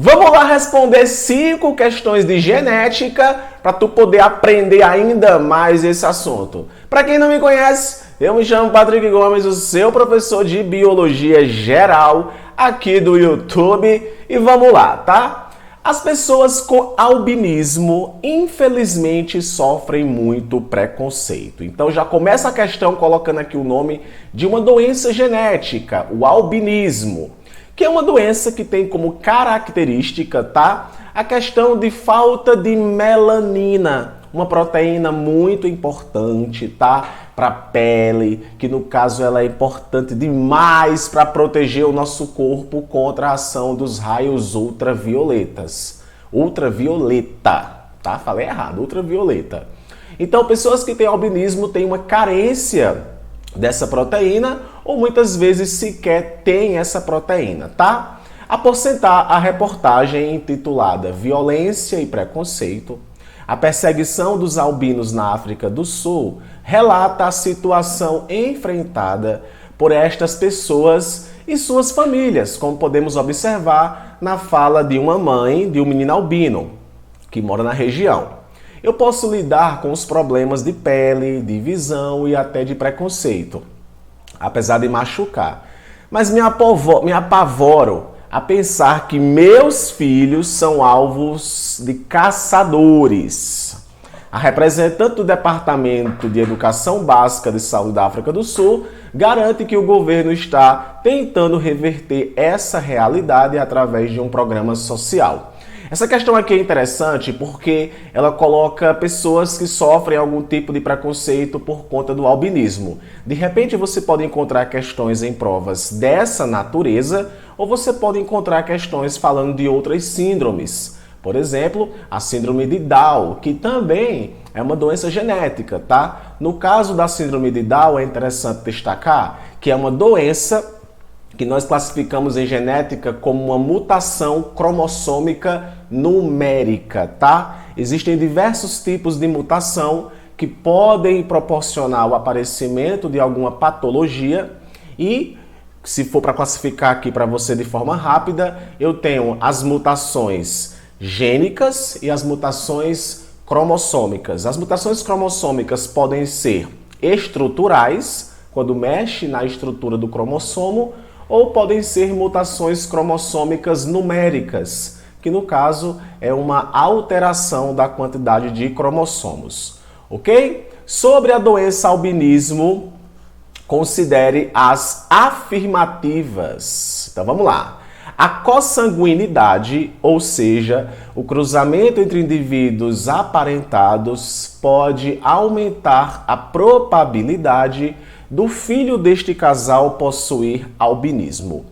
Vamos lá responder 5 questões de genética para tu poder aprender ainda mais esse assunto. Para quem não me conhece, eu me chamo Patrick Gomes, o seu professor de Biologia Geral aqui do YouTube. E vamos lá, tá? As pessoas com albinismo, infelizmente, sofrem muito preconceito. Então já começa a questão colocando aqui o nome de uma doença genética, o albinismo, que é uma doença que tem como característica, tá? A questão de falta de melanina, uma proteína muito importante, tá? Para a pele, que no caso ela é importante demais para proteger o nosso corpo contra a ação dos raios ultravioletas. Ultravioleta, tá? Falei errado, ultravioleta. Então, pessoas que têm albinismo têm uma carência dessa proteína ou muitas vezes sequer tem essa proteína, tá? A reportagem intitulada Violência e Preconceito, a perseguição dos albinos na África do Sul, relata a situação enfrentada por estas pessoas e suas famílias, como podemos observar na fala de uma mãe de um menino albino que mora na região. Eu posso lidar com os problemas de pele, de visão e até de preconceito, apesar de machucar. Mas me apavoro a pensar que meus filhos são alvos de caçadores. A representante do Departamento de Educação Básica de Saúde da África do Sul garante que o governo está tentando reverter essa realidade através de um programa social. Essa questão aqui é interessante porque ela coloca pessoas que sofrem algum tipo de preconceito por conta do albinismo. De repente você pode encontrar questões em provas dessa natureza ou você pode encontrar questões falando de outras síndromes. Por exemplo, a síndrome de Down, que também é uma doença genética, tá? No caso da síndrome de Down é interessante destacar que é uma doença que nós classificamos em genética como uma mutação cromossômica numérica, tá? Existem diversos tipos de mutação que podem proporcionar o aparecimento de alguma patologia e, se for para classificar aqui para você de forma rápida, eu tenho as mutações gênicas e as mutações cromossômicas. As mutações cromossômicas podem ser estruturais, quando mexe na estrutura do cromossomo, ou podem ser mutações cromossômicas numéricas, que no caso é uma alteração da quantidade de cromossomos, ok? Sobre a doença albinismo, considere as afirmativas. Então vamos lá. A consanguinidade, ou seja, o cruzamento entre indivíduos aparentados, pode aumentar a probabilidade do filho deste casal possuir albinismo.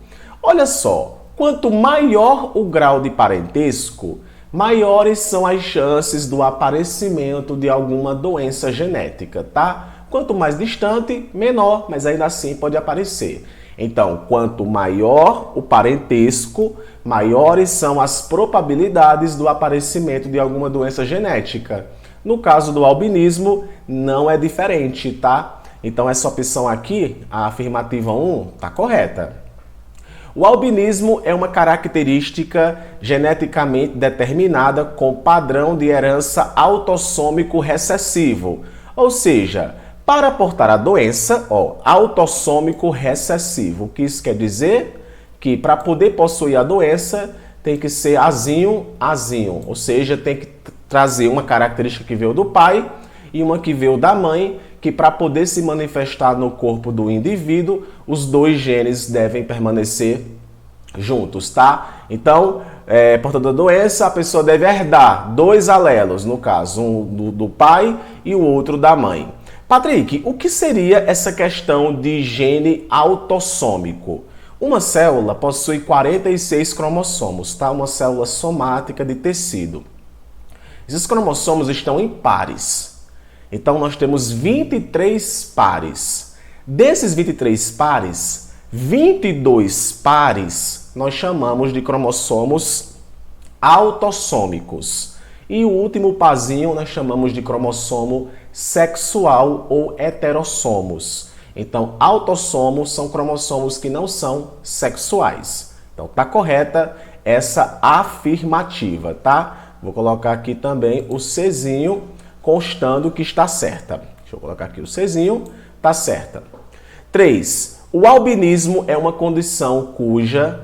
Olha só, quanto maior o grau de parentesco, maiores são as chances do aparecimento de alguma doença genética, tá? Quanto mais distante, menor, mas ainda assim pode aparecer. Então, quanto maior o parentesco, maiores são as probabilidades do aparecimento de alguma doença genética. No caso do albinismo, não é diferente, tá? Então, essa opção aqui, a afirmativa 1, está correta. O albinismo é uma característica geneticamente determinada com padrão de herança autossômico recessivo. Ou seja, para portar a doença, autossômico recessivo. O que isso quer dizer? Que para poder possuir a doença, tem que ser azinho. Ou seja, tem que trazer uma característica que veio do pai e uma que veio da mãe, que para poder se manifestar no corpo do indivíduo, os dois genes devem permanecer juntos, tá? Então, portador da doença, a pessoa deve herdar 2 alelos, no caso, um do pai e o outro da mãe. Patrick, o que seria essa questão de gene autossômico? Uma célula possui 46 cromossomos, tá? Uma célula somática de tecido. Esses cromossomos estão em pares. Então, nós temos 23 pares. Desses 23 pares, 22 pares nós chamamos de cromossomos autossômicos. E o último parzinho nós chamamos de cromossomo sexual ou heterossomos. Então, autossomos são cromossomos que não são sexuais. Então, tá correta essa afirmativa, tá? Vou colocar aqui também o Czinho, constando que está certa. Deixa eu colocar aqui o Czinho, está certa. 3. O albinismo é uma condição cuja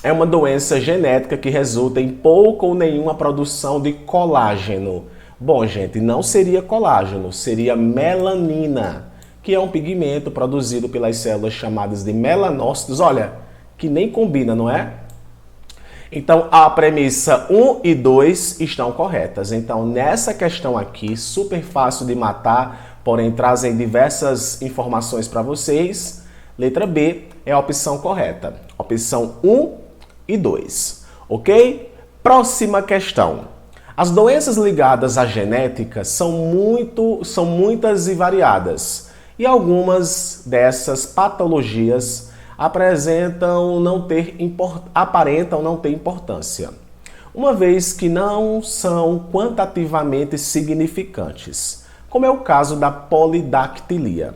é uma doença genética que resulta em pouca ou nenhuma produção de colágeno. Bom, gente, não seria colágeno, seria melanina, que é um pigmento produzido pelas células chamadas de melanócitos. Olha, que nem combina, não é? Então, a premissa 1 e 2 estão corretas. Então, nessa questão aqui, super fácil de matar, porém trazem diversas informações para vocês. Letra B é a opção correta. Opção 1 e 2. Ok? Próxima questão. As doenças ligadas à genética são muitas e variadas. E algumas dessas patologias aparentam não ter importância, uma vez que não são quantitativamente significantes, como é o caso da polidactilia.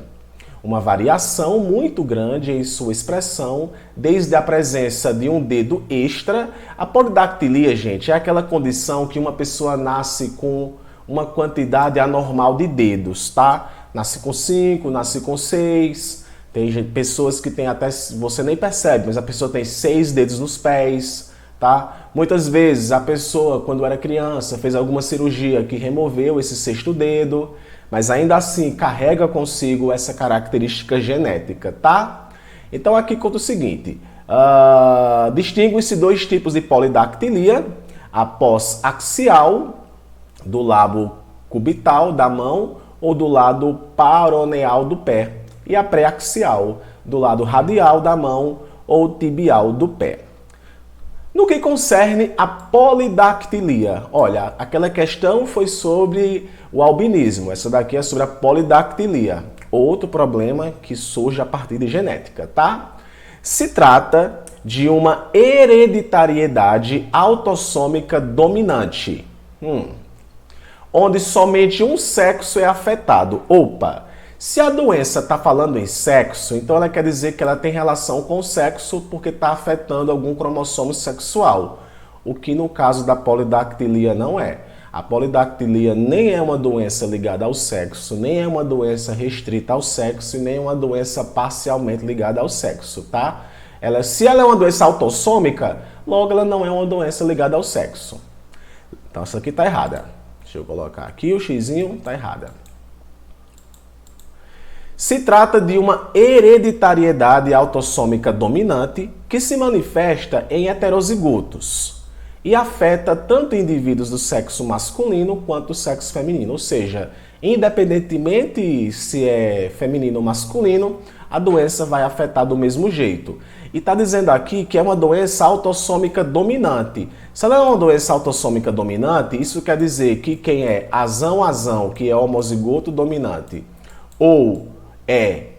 Uma variação muito grande em sua expressão, desde a presença de um dedo extra. A polidactilia, gente, é aquela condição que uma pessoa nasce com uma quantidade anormal de dedos, tá? Nasce com 5, nasce com 6. Tem pessoas que têm até, você nem percebe, mas a pessoa tem 6 dedos nos pés, tá? Muitas vezes a pessoa, quando era criança, fez alguma cirurgia que removeu esse 6º dedo, mas ainda assim carrega consigo essa característica genética, tá? Então aqui conta o seguinte, distinguem-se 2 tipos de polidactilia, a pós-axial, do lado cubital da mão ou do lado paroneal do pé, e a pré-axial, do lado radial da mão ou tibial do pé. No que concerne a polidactilia, olha, aquela questão foi sobre o albinismo, essa daqui é sobre a polidactilia, outro problema que surge a partir de genética, tá? Se trata de uma hereditariedade autossômica dominante, onde somente um sexo é afetado. Opa! Se a doença está falando em sexo, então ela quer dizer que ela tem relação com o sexo porque está afetando algum cromossomo sexual, o que no caso da polidactilia não é. A polidactilia nem é uma doença ligada ao sexo, nem é uma doença restrita ao sexo e nem é uma doença parcialmente ligada ao sexo, tá? Se ela é uma doença autossômica, logo ela não é uma doença ligada ao sexo. Então essa aqui está errada. Deixa eu colocar aqui o xizinho, está errada. Se trata de uma hereditariedade autossômica dominante que se manifesta em heterozigotos e afeta tanto indivíduos do sexo masculino quanto do sexo feminino, ou seja, independentemente se é feminino ou masculino, a doença vai afetar do mesmo jeito. E está dizendo aqui que é uma doença autossômica dominante. Se ela é uma doença autossômica dominante, isso quer dizer que quem é azão, que é homozigoto dominante, ou é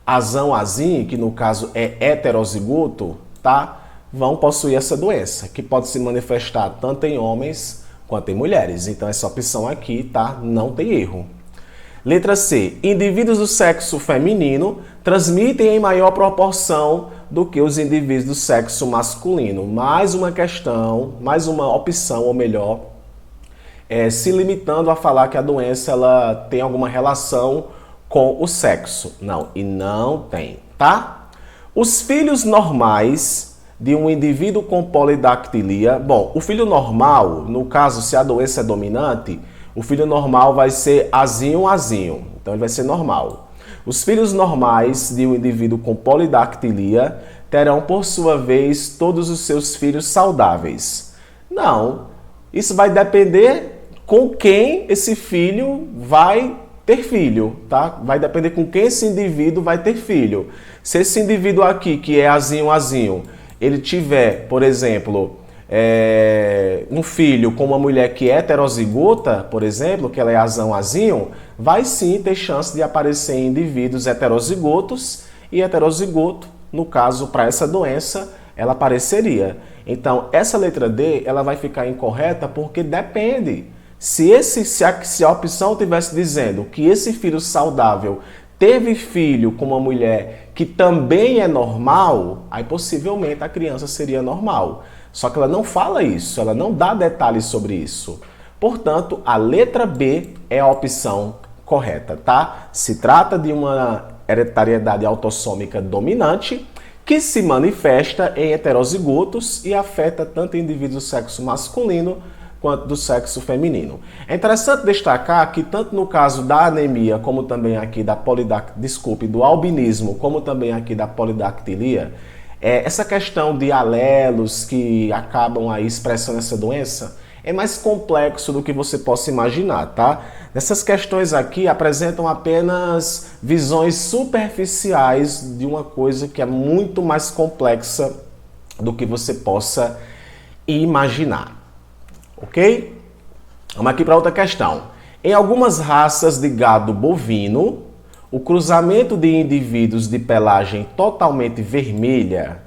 azão-azim, que no caso é heterozigoto, tá? Vão possuir essa doença, que pode se manifestar tanto em homens quanto em mulheres. Então essa opção aqui, tá? Não tem erro. Letra C. Indivíduos do sexo feminino transmitem em maior proporção do que os indivíduos do sexo masculino. Mais uma questão, mais uma opção, ou melhor, se limitando a falar que a doença ela tem alguma relação com o sexo. Não, e não tem, tá? Os filhos normais de um indivíduo com polidactilia, bom, o filho normal, no caso, se a doença é dominante, o filho normal vai ser azinho, então ele vai ser normal. Os filhos normais de um indivíduo com polidactilia terão, por sua vez, todos os seus filhos saudáveis. Não, isso vai depender com quem esse filho vai ter filho, tá? Vai depender com quem esse indivíduo vai ter filho. Se esse indivíduo aqui, que é azinho, ele tiver, por exemplo, um filho com uma mulher que é heterozigota, por exemplo, que ela é azão, vai sim ter chance de aparecer em indivíduos heterozigotos, e heterozigoto, no caso, para essa doença, ela apareceria. Então, essa letra D, ela vai ficar incorreta porque depende. Se a opção estivesse dizendo que esse filho saudável teve filho com uma mulher que também é normal, aí possivelmente a criança seria normal. Só que ela não fala isso, ela não dá detalhes sobre isso. Portanto, a letra B é a opção correta, tá? Se trata de uma hereditariedade autossômica dominante que se manifesta em heterozigotos e afeta tanto indivíduos do sexo masculino quanto do sexo feminino. É interessante destacar que tanto no caso da anemia, como também aqui do albinismo, como também aqui da polidactilia, essa questão de alelos que acabam aí expressando essa doença é mais complexo do que você possa imaginar, tá? Essas questões aqui apresentam apenas visões superficiais de uma coisa que é muito mais complexa do que você possa imaginar. Ok? Vamos aqui para outra questão. Em algumas raças de gado bovino, o cruzamento de indivíduos de pelagem totalmente vermelha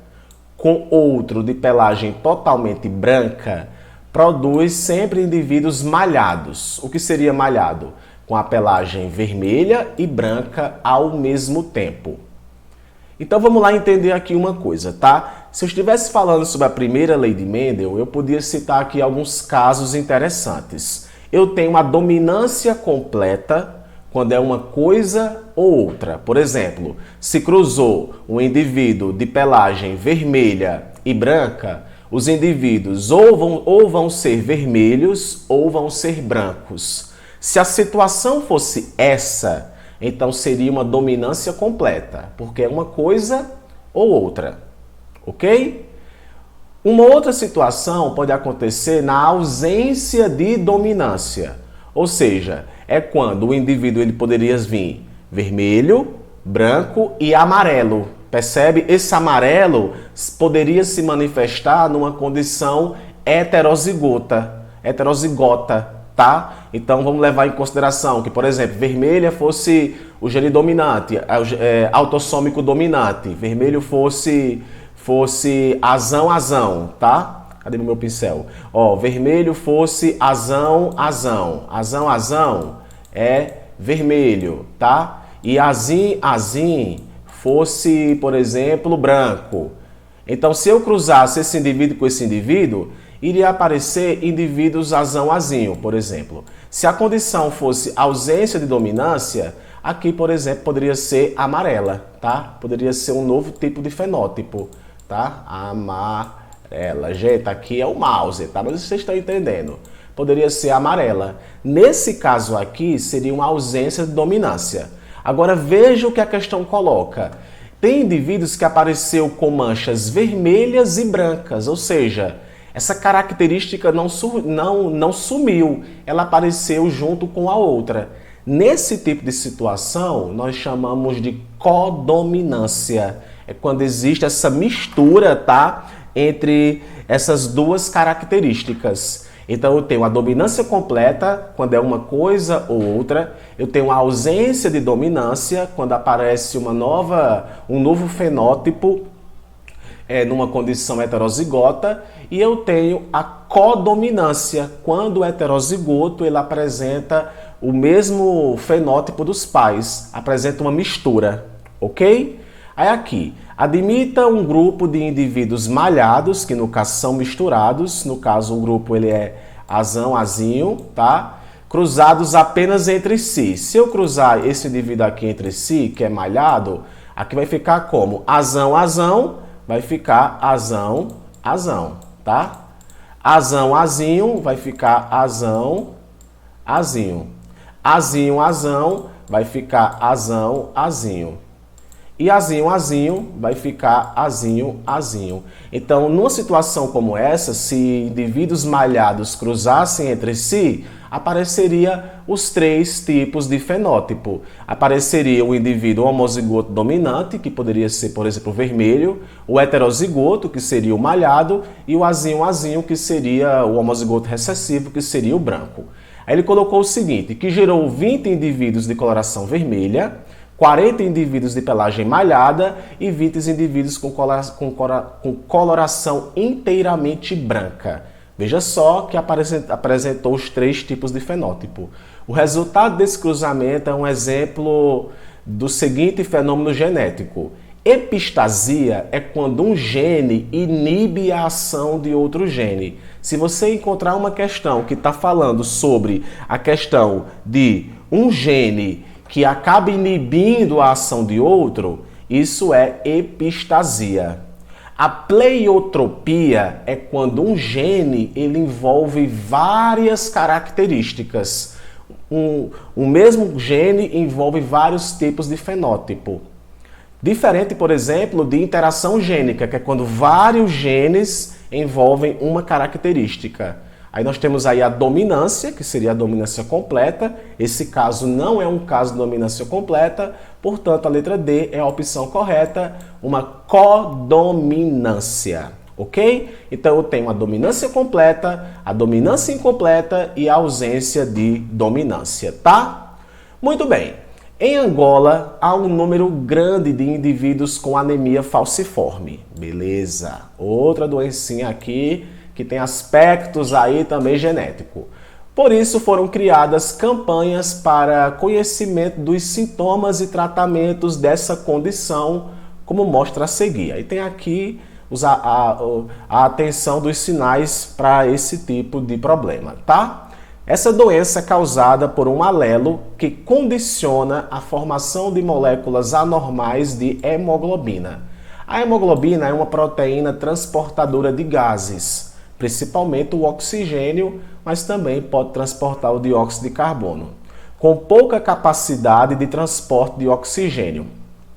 com outro de pelagem totalmente branca produz sempre indivíduos malhados. O que seria malhado? Com a pelagem vermelha e branca ao mesmo tempo. Então vamos lá entender aqui uma coisa, tá? Se eu estivesse falando sobre a primeira lei de Mendel, eu podia citar aqui alguns casos interessantes. Eu tenho uma dominância completa quando é uma coisa ou outra. Por exemplo, se cruzou um indivíduo de pelagem vermelha e branca, os indivíduos ou vão ser vermelhos ou vão ser brancos. Se a situação fosse essa, então seria uma dominância completa, porque é uma coisa ou outra, ok? Uma outra situação pode acontecer na ausência de dominância, ou seja, é quando o indivíduo ele poderia vir vermelho, branco e amarelo. Percebe? Esse amarelo poderia se manifestar numa condição heterozigota, tá? Então vamos levar em consideração que, por exemplo, vermelha fosse o gene dominante, autossômico dominante, vermelho fosse azão, tá? Cadê meu pincel? Ó, vermelho fosse azão é vermelho, tá? E azim fosse, por exemplo, branco. Então, se eu cruzasse esse indivíduo com esse indivíduo, iria aparecer indivíduos azinho, por exemplo. Se a condição fosse ausência de dominância, aqui, por exemplo, poderia ser amarela, tá? Poderia ser um novo tipo de fenótipo, tá? Amarela. Gente, aqui é o mouse, tá? Mas vocês estão entendendo. Poderia ser amarela. Nesse caso aqui, seria uma ausência de dominância. Agora, veja o que a questão coloca. Tem indivíduos que apareceu com manchas vermelhas e brancas, ou seja, essa característica não sumiu, ela apareceu junto com a outra. Nesse tipo de situação, nós chamamos de codominância. É quando existe essa mistura, tá, entre essas duas características. Então eu tenho a dominância completa, quando é uma coisa ou outra. Eu tenho a ausência de dominância, quando aparece um novo fenótipo numa condição heterozigota. E eu tenho a codominância, quando o heterozigoto ele apresenta o mesmo fenótipo dos pais, apresenta uma mistura, ok? Aí aqui, admita um grupo de indivíduos malhados, que no caso são misturados, no caso o grupo ele é azinho, tá? Cruzados apenas entre si. Se eu cruzar esse indivíduo aqui entre si, que é malhado, aqui vai ficar como? Azão, vai ficar azão, tá? Azinho, vai ficar azinho. Azão, vai ficar azinho. E azinho vai ficar azinho. Então, numa situação como essa, se indivíduos malhados cruzassem entre si, apareceria os três tipos de fenótipo. Apareceria o indivíduo homozigoto dominante, que poderia ser, por exemplo, vermelho, o heterozigoto, que seria o malhado, e o azinho, que seria o homozigoto recessivo, que seria o branco. Aí ele colocou o seguinte, que gerou 20 indivíduos de coloração vermelha, 40 indivíduos de pelagem malhada e 20 indivíduos com coloração inteiramente branca. Veja só que apresentou os três tipos de fenótipo. O resultado desse cruzamento é um exemplo do seguinte fenômeno genético. Epistasia é quando um gene inibe a ação de outro gene. Se você encontrar uma questão que está falando sobre a questão de um gene que acaba inibindo a ação de outro, isso é epistasia. A pleiotropia é quando um gene ele envolve várias características. O mesmo gene envolve vários tipos de fenótipo. Diferente, por exemplo, de interação gênica, que é quando vários genes envolvem uma característica. Aí nós temos aí a dominância, que seria a dominância completa. Esse caso não é um caso de dominância completa, portanto a letra D é a opção correta, uma codominância, ok? Então eu tenho a dominância completa, a dominância incompleta e a ausência de dominância, tá? Muito bem. Em Angola, há um número grande de indivíduos com anemia falciforme. Beleza. Outra doencinha aqui que tem aspectos aí também genéticos. Por isso foram criadas campanhas para conhecimento dos sintomas e tratamentos dessa condição, como mostra a seguir. Aí tem aqui a atenção dos sinais para esse tipo de problema, tá? Essa doença é causada por um alelo que condiciona a formação de moléculas anormais de hemoglobina. A hemoglobina é uma proteína transportadora de gases, principalmente o oxigênio, mas também pode transportar o dióxido de carbono, com pouca capacidade de transporte de oxigênio.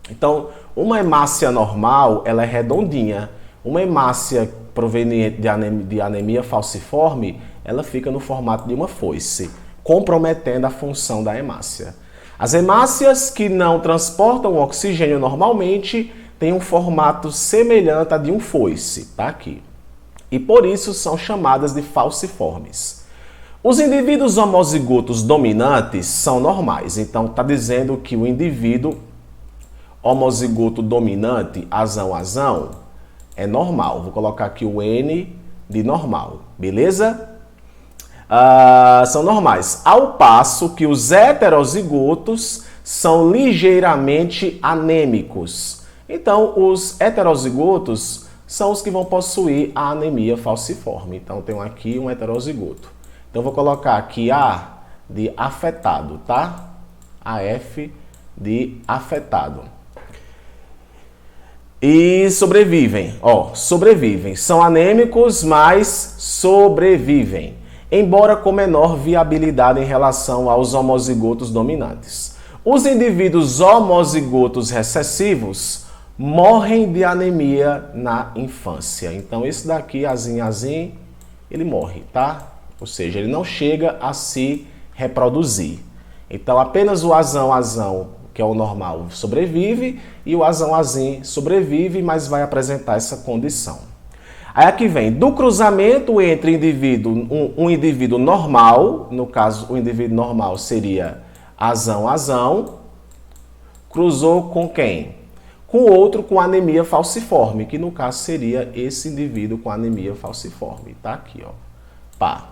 Então, uma hemácia normal, ela é redondinha. Uma hemácia proveniente de anemia falciforme, ela fica no formato de uma foice, comprometendo a função da hemácia. As hemácias que não transportam oxigênio normalmente têm um formato semelhante a de um foice, tá aqui. E por isso são chamadas de falciformes. Os indivíduos homozigotos dominantes são normais, então está dizendo que o indivíduo homozigoto dominante, azão, é normal. Vou colocar aqui o N de normal, beleza? São normais. Ao passo que os heterozigotos são ligeiramente anêmicos. Então, os heterozigotos são os que vão possuir a anemia falciforme. Então, tenho aqui um heterozigoto. Então, vou colocar aqui A de afetado, tá? AF de afetado. E sobrevivem, sobrevivem. São anêmicos, mas sobrevivem, embora com menor viabilidade em relação aos homozigotos dominantes. Os indivíduos homozigotos recessivos morrem de anemia na infância. Então, esse daqui, azinho, ele morre, tá? Ou seja, ele não chega a se reproduzir. Então, apenas o azão, que é o normal, sobrevive, e o azinho sobrevive, mas vai apresentar essa condição. Aí aqui vem, do cruzamento entre um indivíduo normal, no caso, o indivíduo normal seria azão, cruzou com quem? Com outro com anemia falciforme, que no caso seria esse indivíduo com anemia falciforme. Tá aqui, ó. Pá.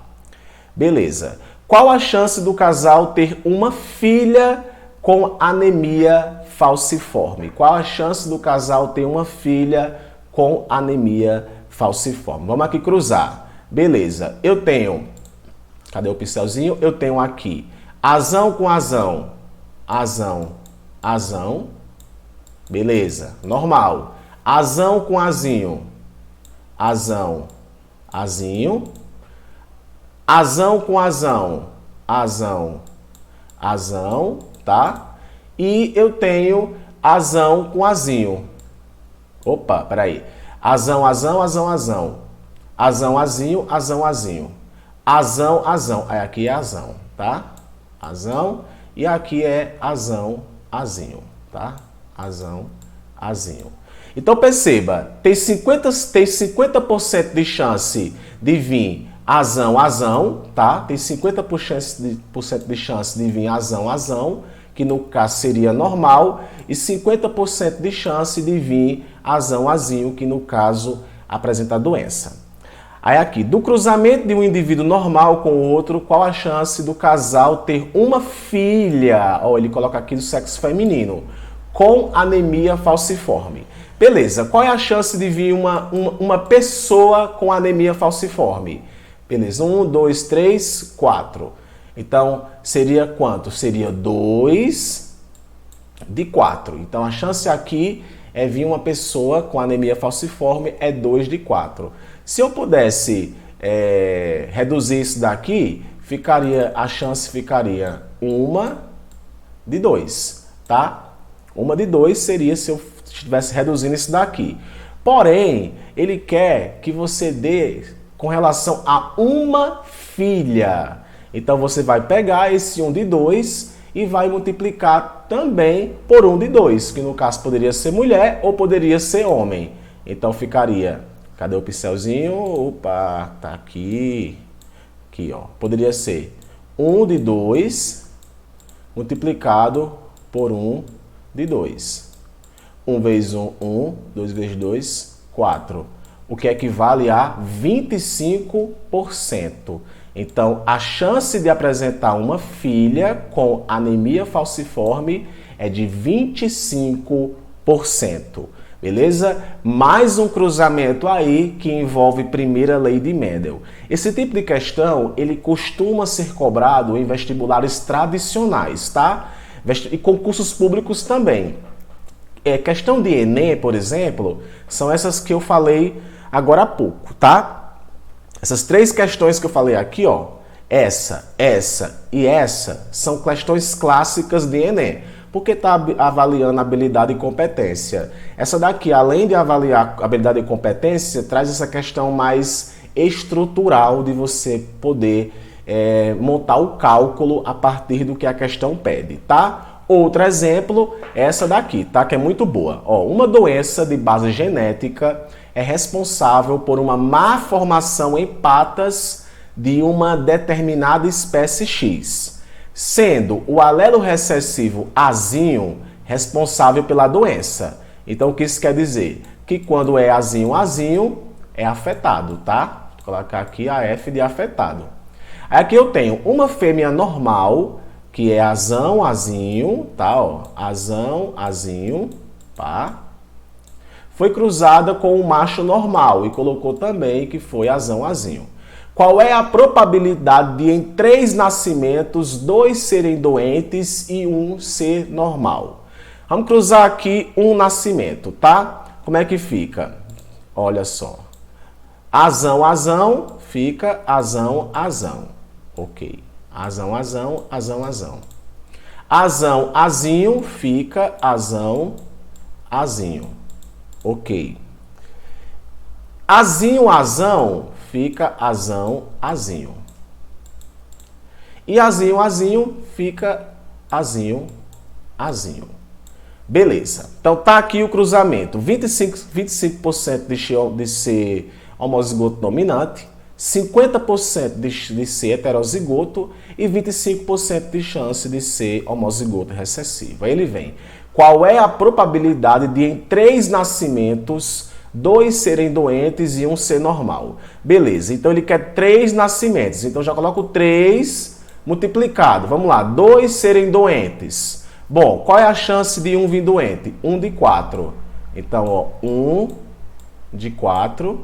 Beleza. Qual a chance do casal ter uma filha com anemia falciforme? Qual a chance do casal ter uma filha com anemia falciforme? Vamos aqui cruzar. Beleza. Eu tenho, cadê o pincelzinho? Eu tenho aqui azão com azão. Beleza. Normal. Azão com azinho. Azinho. Azão com azão, tá? E eu tenho azão com azinho. Opa, peraí. Azão. Azão, azinho. Azão. Aí aqui é azão, tá? Azão. E aqui é azão, tá? Azinho. Então perceba, tem 50% de chance de vir azão, tá? Tem 50% de chance de vir azão, que no caso seria normal, e 50% de chance de vir azinho, que no caso apresenta a doença. Aí aqui, do cruzamento de um indivíduo normal com o outro, qual a chance do casal ter uma filha? Ó, ele coloca aqui do sexo feminino, com anemia falciforme. Beleza, qual é a chance de vir uma pessoa com anemia falciforme? Beleza, 1, 2, 3, 4. Então, seria quanto? Seria 2 de 4. Então, a chance aqui é vir uma pessoa com anemia falciforme, é 2 de 4. Se eu pudesse reduzir isso daqui, a chance ficaria 1 de 2, tá? 1 de 2 seria se eu estivesse reduzindo isso daqui. Porém, ele quer que você dê com relação a uma filha. Então, você vai pegar esse 1 de 2 e vai multiplicar também por 1 de 2, que no caso poderia ser mulher ou poderia ser homem. Então, ficaria... Cadê o pincelzinho? Opa, tá aqui. Aqui, ó. Poderia ser 1 de 2 multiplicado por 1 de 2. 1 vezes 1, 1. 2 vezes 2, 4. O que equivale a 25%. Então, a chance de apresentar uma filha com anemia falciforme é de 25%. Beleza? Mais um cruzamento aí que envolve primeira lei de Mendel. Esse tipo de questão, ele costuma ser cobrado em vestibulares tradicionais, tá? E concursos públicos também. Questão de Enem, por exemplo, são essas que eu falei agora há pouco, tá? Essas 3 questões que eu falei aqui, ó, essa e essa, são questões clássicas de Enem. Porque está avaliando habilidade e competência. Essa daqui, além de avaliar habilidade e competência, traz essa questão mais estrutural de você poder montar o cálculo a partir do que a questão pede, tá? Outro exemplo é essa daqui, tá? Que é muito boa. Ó, uma doença de base genética é responsável por uma má formação em patas de uma determinada espécie X, sendo o alelo recessivo Azinho responsável pela doença. Então, o que isso quer dizer? Que quando é Azinho, é afetado, tá? Vou colocar aqui a F de afetado. Aí aqui eu tenho uma fêmea normal, que é Azão, Azinho, tá? Ó, Azão, Azinho, tá? Foi cruzada com um macho normal e colocou também que foi Azão, Azinho. Qual é a probabilidade de em 3 nascimentos, 2 serem doentes e 1 ser normal? Vamos cruzar aqui um nascimento, tá? Como é que fica? Olha só. Azão, Azão, fica Azão, Azão. Ok. Azão, Azão, Azão, Azão. Azão, Azinho, fica Azão, Azinho. Ok. Azinho, Azão, fica Azão, Azinho. E Azinho, Azinho, fica Azinho, Azinho. Beleza. Então tá aqui o cruzamento. 25% de ser homozigoto dominante, 50% de ser heterozigoto e 25% de chance de ser homozigoto recessivo. Aí ele vem. Qual é a probabilidade de em 3 nascimentos 2 serem doentes e 1 ser normal? Beleza, então ele quer 3 nascimentos. Então já coloco 3 multiplicado. Vamos lá, 2 serem doentes. Bom, qual é a chance de 1 vir doente? 1 de 4. Então, ó, 1 de 4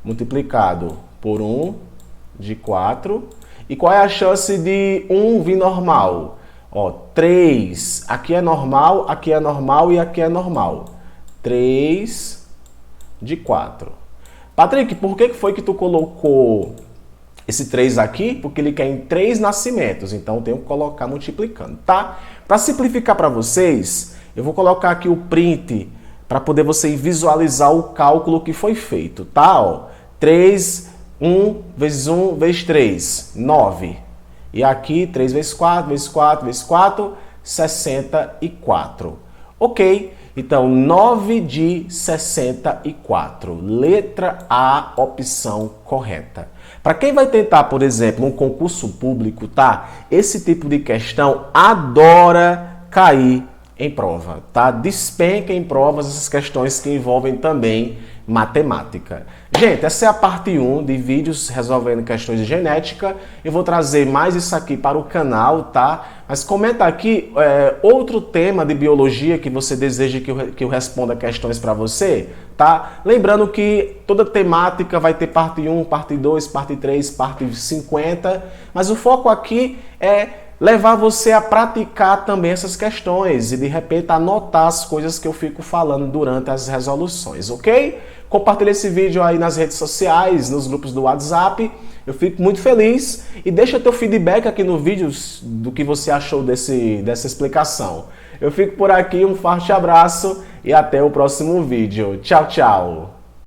multiplicado por 1 de 4. E qual é a chance de 1 vir normal? Ó, 3. Aqui é normal e aqui é normal. 3 de 4. Patrick, por que foi que tu colocou esse 3 aqui? Porque ele quer em 3 nascimentos, então eu tenho que colocar multiplicando, tá? Para simplificar para vocês, eu vou colocar aqui o print para poder você visualizar o cálculo que foi feito, tá? Ó, 3, 1 vezes 3, 9. E aqui, 3 vezes 4, vezes 4, vezes 4, 64. Ok. Então, 9 de 64. Letra A, opção correta. Para quem vai tentar, por exemplo, um concurso público, tá? Esse tipo de questão adora cair em prova, tá? Despenca em provas essas questões que envolvem também matemática. Gente, essa é a parte 1 de vídeos resolvendo questões de genética. Eu vou trazer mais isso aqui para o canal, tá? Mas comenta aqui outro tema de biologia que você deseja que eu responda questões para você, tá? Lembrando que toda temática vai ter parte 1, parte 2, parte 3, parte 50, mas o foco aqui é levar você a praticar também essas questões e de repente anotar as coisas que eu fico falando durante as resoluções, ok? Compartilhe esse vídeo aí nas redes sociais, nos grupos do WhatsApp. Eu fico muito feliz e deixa teu feedback aqui no vídeo do que você achou dessa explicação. Eu fico por aqui, um forte abraço e até o próximo vídeo. Tchau, tchau!